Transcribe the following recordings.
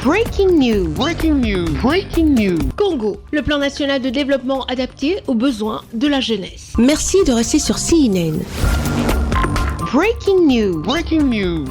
Breaking news. Breaking news. Breaking news. Congo, le plan national de développement adapté aux besoins de la jeunesse. Merci de rester sur CNN. Breaking news. Breaking news.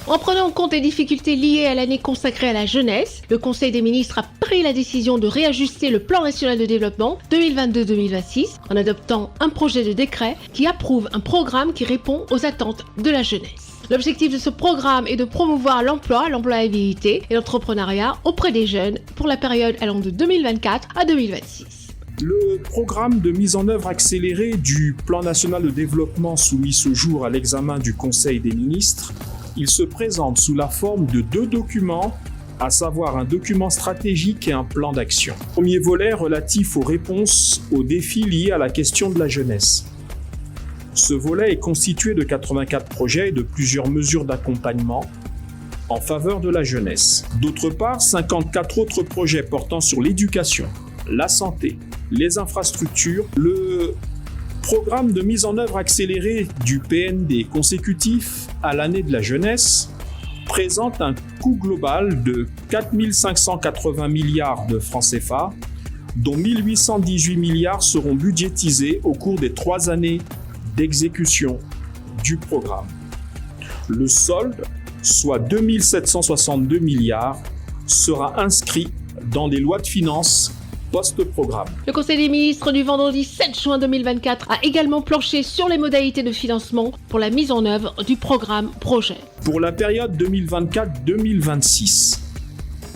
En prenant en compte les difficultés liées à l'année consacrée à la jeunesse, le Conseil des ministres a pris la décision de réajuster le plan national de développement 2022-2026 en adoptant un projet de décret qui approuve un programme qui répond aux attentes de la jeunesse. L'objectif de ce programme est de promouvoir l'emploi, l'employabilité et l'entrepreneuriat auprès des jeunes pour la période allant de 2024 à 2026. Le programme de mise en œuvre accélérée du plan national de développement soumis ce jour à l'examen du Conseil des ministres, il se présente sous la forme de 2 documents, à savoir un document stratégique et un plan d'action. Premier volet relatif aux réponses aux défis liés à la question de la jeunesse. Ce volet est constitué de 84 projets et de plusieurs mesures d'accompagnement en faveur de la jeunesse. D'autre part, 54 autres projets portant sur l'éducation, la santé, les infrastructures, le programme de mise en œuvre accélérée du PND consécutif à l'année de la jeunesse présente un coût global de 4 580 milliards de francs CFA, dont 1 818 milliards seront budgétisés au cours des 3 années d'exécution du programme. Le solde, soit 2 762 milliards, sera inscrit dans les lois de finances post-programme. Le Conseil des ministres du vendredi 7 juin 2024 a également planché sur les modalités de financement pour la mise en œuvre du programme projet. Pour la période 2024-2026,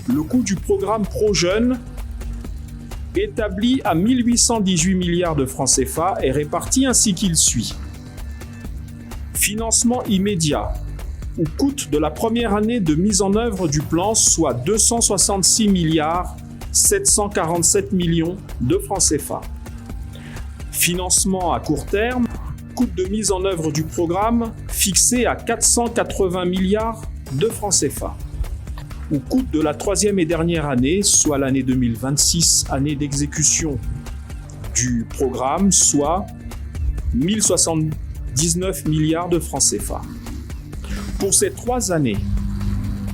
le coût du programme ProJeunes, établi à 1 818 milliards de francs CFA, est réparti ainsi qu'il suit. Financement immédiat, ou coût de la première année de mise en œuvre du plan, soit 266 milliards 747 millions de francs CFA. Financement à court terme, coût de mise en œuvre du programme fixé à 480 milliards de francs CFA. Au coût de la 3e et dernière année, soit l'année 2026, année d'exécution du programme, soit 1079 milliards de francs CFA. Pour ces 3 années,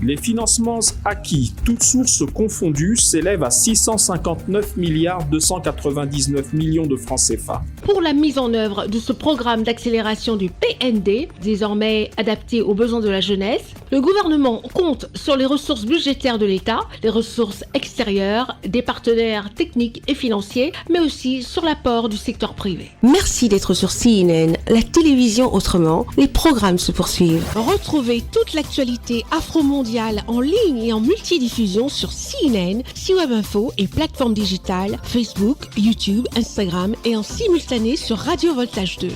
les financements acquis, toutes sources confondues, s'élèvent à 659 milliards 299 millions de francs CFA. Pour la mise en œuvre de ce programme d'accélération du PND, désormais adapté aux besoins de la jeunesse, le gouvernement compte sur les ressources budgétaires de l'État, les ressources extérieures, des partenaires techniques et financiers, mais aussi sur l'apport du secteur privé. Merci d'être sur CNN, la télévision autrement. Les programmes se poursuivent. Retrouvez toute l'actualité afro-mondiale en ligne et en multidiffusion sur CNN, C-Web Info et plateformes digitales, Facebook, YouTube, Instagram et en simultané sur Radio Voltage 2.